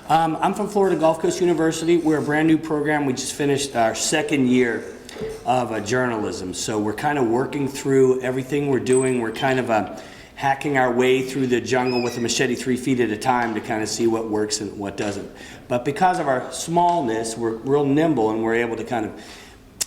I'm from Florida Gulf Coast University. We're a brand new program. We just finished our second year of journalism. So we're kind of working through everything we're doing. We're kind of hacking our way through the jungle with a machete 3 feet at a time to kind of see what works and what doesn't. But because of our smallness, we're real nimble and we're able to kind of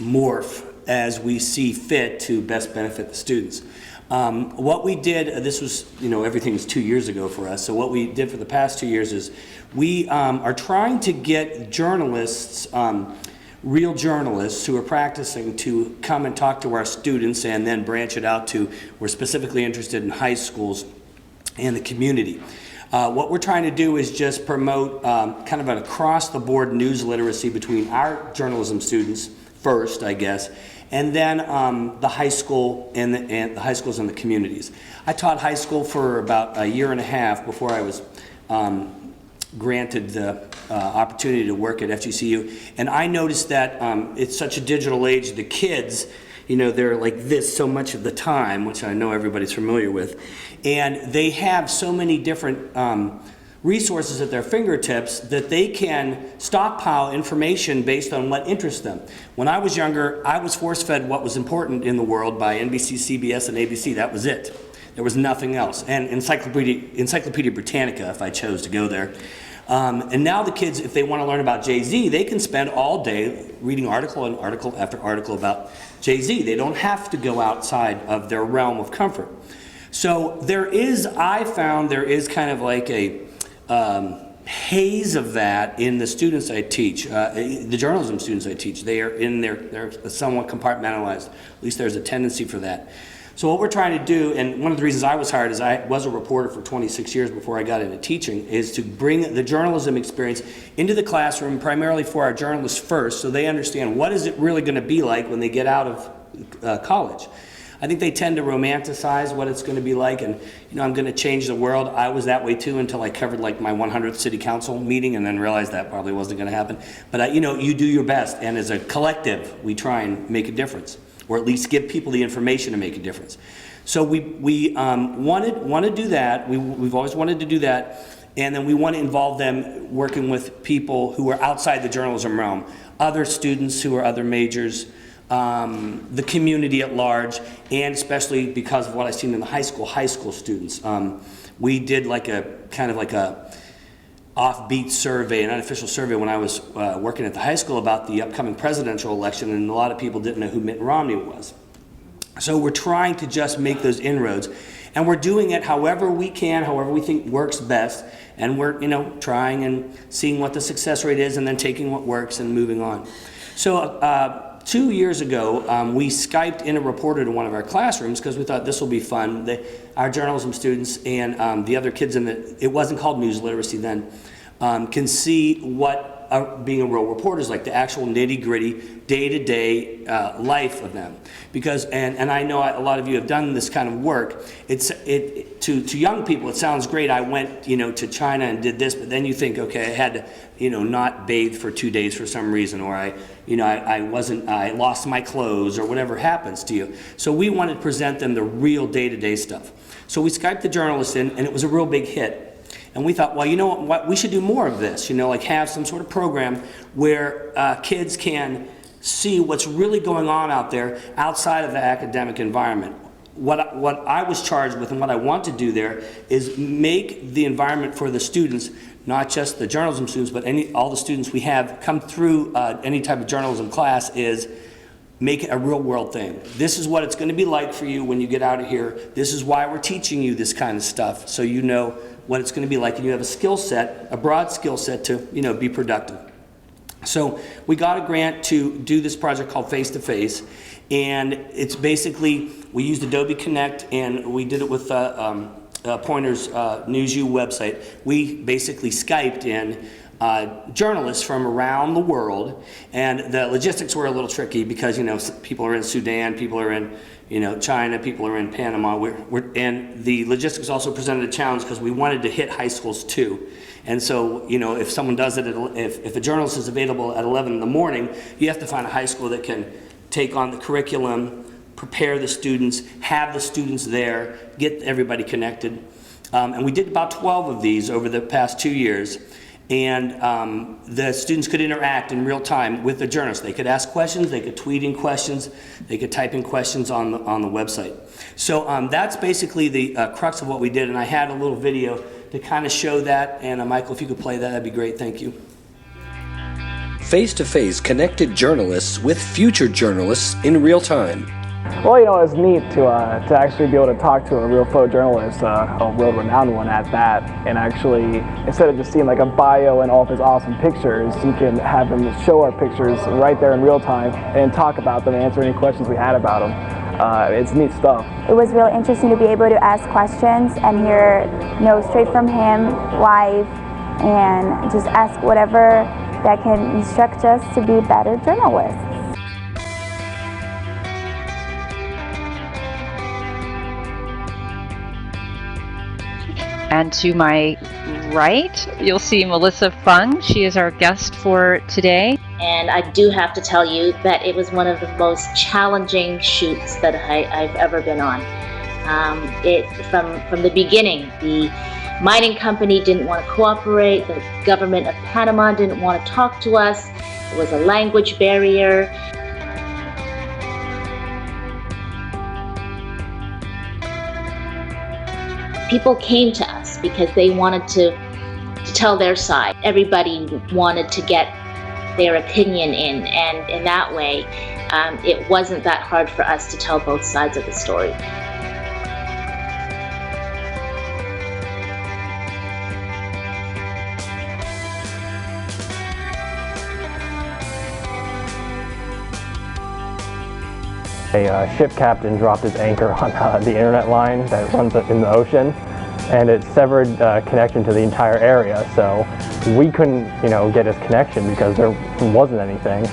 morph as we see fit to best benefit the students. What we did, this was, everything was 2 years ago for us, so what we did for the past 2 years is we are trying to get journalists, real journalists who are practicing to come and talk to our students and then branch it out to, we're specifically interested in high schools and the community. What we're trying to do is just promote kind of an across-the-board news literacy between our journalism students first, I guess, and then the high school and the high schools and the communities. I taught high school for about a year and a half before I was granted the opportunity to work at FGCU, and I noticed that it's such a digital age. The kids, they're like this so much of the time, which I know everybody's familiar with, and they have so many different resources at their fingertips that they can stockpile information based on what interests them. When I was younger, I was force-fed what was important in the world by NBC, CBS, and ABC. That was it. There was nothing else. And Encyclopedia Britannica, if I chose to go there. And now the kids, if they want to learn about Jay-Z, they can spend all day reading article and article after article about Jay-Z. They don't have to go outside of their realm of comfort. So I found there is kind of like a haze of that in the students I teach, the journalism students I teach. They're somewhat compartmentalized. At least there's a tendency for that. So what we're trying to do, and one of the reasons I was hired is I was a reporter for 26 years before I got into teaching, is to bring the journalism experience into the classroom, primarily for our journalists first, so they understand what is it really going to be like when they get out of college. I think they tend to romanticize what it's going to be like, and I'm going to change the world. I was that way too until I covered like my 100th city council meeting and then realized that probably wasn't going to happen. But you do your best, and as a collective, we try and make a difference, or at least give people the information to make a difference. So we want to do that. We've always wanted to do that, and then we want to involve them working with people who are outside the journalism realm, other students who are other majors, the community at large, and especially because of what I've seen in the high school students. We did like a kind of like a offbeat survey, an unofficial survey when I was working at the high school about the upcoming presidential election, and a lot of people didn't know who Mitt Romney was. So we're trying to just make those inroads, and we're doing it however we can, however we think works best, and we're trying and seeing what the success rate is and then taking what works and moving on. So 2 years ago, we Skyped in a reporter to one of our classrooms because we thought this will be fun. Our journalism students and the other kids it wasn't called news literacy then, can see what being a real reporter is like, the actual nitty-gritty, day-to-day life of them. Because, and I know a lot of you have done this kind of work. To young people, it sounds great. I went, to China and did this, but then you think, okay, I had to, not bathe for 2 days for some reason, or I lost my clothes, or whatever happens to you. So we wanted to present them the real day-to-day stuff. So we Skyped the journalist in, and it was a real big hit. And we thought, well, you know what, we should do more of this, like have some sort of program where kids can see what's really going on out there outside of the academic environment. What I was charged with and what I want to do there is make the environment for the students, not just the journalism students, but all the students we have come through any type of journalism class, is make it a real world thing. This is what it's going to be like for you when you get out of here. This is why we're teaching you this kind of stuff, so you know what it's going to be like, and you have a skill set, a broad skill set to be productive. So we got a grant to do this project called Face to Face, and it's basically, we used Adobe Connect, and we did it with Pointer's NewsU website. We basically Skyped in journalists from around the world, and the logistics were a little tricky because people are in Sudan, people are in China, people are in Panama, and the logistics also presented a challenge because we wanted to hit high schools too. And so, if someone does it, if a journalist is available at 11 in the morning, you have to find a high school that can take on the curriculum, prepare the students, have the students there, get everybody connected. And we did about 12 of these over the past 2 years. And the students could interact in real time with the journalists. They could ask questions, they could tweet in questions, they could type in questions on the website. So that's basically the crux of what we did, and I had a little video to kind of show that, and Michael, if you could play that, that'd be great, thank you. Face-to-face connected journalists with future journalists in real time. Well, you know, it's neat to actually be able to talk to a real photojournalist, a world-renowned one at that, and actually, instead of just seeing like a bio and all of his awesome pictures, you can have him show our pictures right there in real time and talk about them, answer any questions we had about them. It's neat stuff. It was really interesting to be able to ask questions and hear, you know, straight from him, live, and just ask whatever that can instruct us to be better journalists. And to my right, you'll see Melissa Fung. She is our guest for today. And I do have to tell you that it was one of the most challenging shoots that I've ever been on. From the beginning, the mining company didn't want to cooperate. The government of Panama didn't want to talk to us. There was a language barrier. People came to us because they wanted to tell their side. Everybody wanted to get their opinion in, and in that way, it wasn't that hard for us to tell both sides of the story. A ship captain dropped his anchor on the internet line that runs in the ocean, and it severed connection to the entire area, so we couldn't, you know, get his connection because there wasn't anything.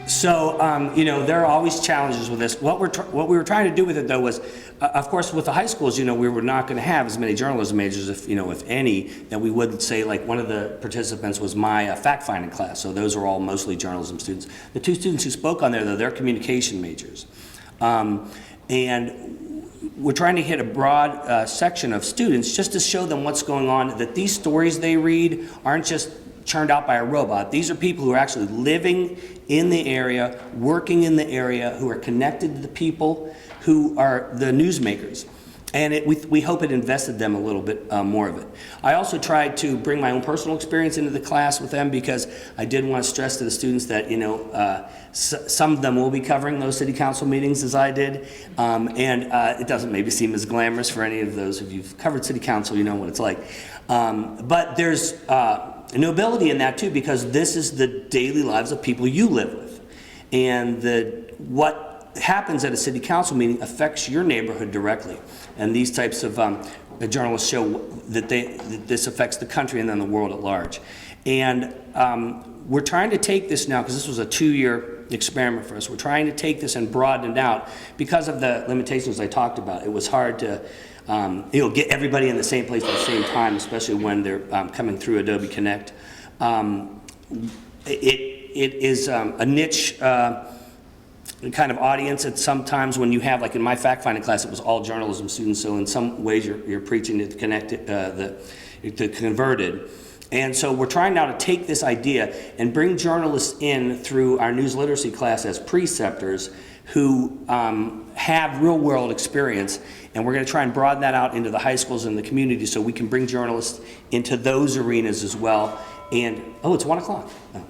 So, you know, there are always challenges with this. What we were trying to do with it, though, was, of course, with the high schools, you know, we were not going to have as many journalism majors, if any, that we would say, like, one of the participants was my fact-finding class, so those are all mostly journalism students. The two students who spoke on there, though, they're communication majors. And we're trying to hit a broad section of students just to show them what's going on, that these stories they read aren't just churned out by a robot. These are people who are actually living in the area, working in the area, who are connected to the people who are the newsmakers. And we hope it invested them a little bit more of it. I also tried to bring my own personal experience into the class with them because I did want to stress to the students that, you know, some of them will be covering those city council meetings as I did. It doesn't maybe seem as glamorous for any of those of you who've covered city council, you know what it's like. But there's nobility in that too, because this is the daily lives of people you live with. And what happens at a city council meeting affects your neighborhood directly. And these types of journalists show that this affects the country and then the world at large. And we're trying to take this now, because this was a 2-year experiment for us, we're trying to take this and broaden it out because of the limitations I talked about. It was hard to get everybody in the same place at the same time, especially when they're coming through Adobe Connect. It is a niche kind of audience. At sometimes when you have, like in my fact-finding class, it was all journalism students, so in some ways you're preaching to connect the converted. And so we're trying now to take this idea and bring journalists in through our news literacy class as preceptors who have real-world experience, and we're going to try and broaden that out into the high schools and the community so we can bring journalists into those arenas as well. And, oh, it's 1 o'clock. Oh,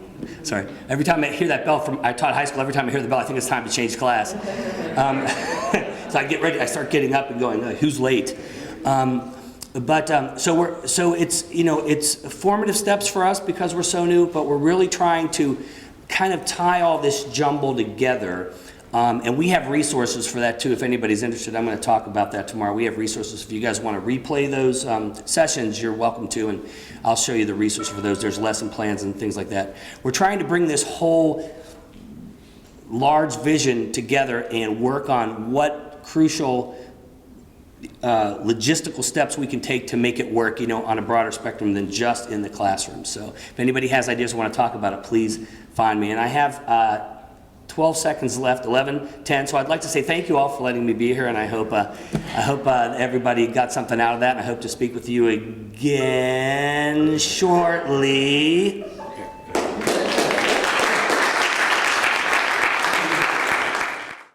sorry. Every time I hear that bell I taught high school, every time I hear the bell, I think it's time to change class. So I get ready, I start getting up and going, who's late? So it's, you know, it's formative steps for us because we're so new, but we're really trying to kind of tie all this jumble together. And we have resources for that too. If anybody's interested, I'm going to talk about that tomorrow. We have resources. If you guys want to replay those sessions, you're welcome to, and I'll show you the resources for those. There's lesson plans and things like that. We're trying to bring this whole large vision together and work on what crucial logistical steps we can take to make it work, you know, on a broader spectrum than just in the classroom. So if anybody has ideas and want to talk about it, please find me. And I have 12 seconds left, 11, 10. So I'd like to say thank you all for letting me be here, and I hope everybody got something out of that, and I hope to speak with you again shortly.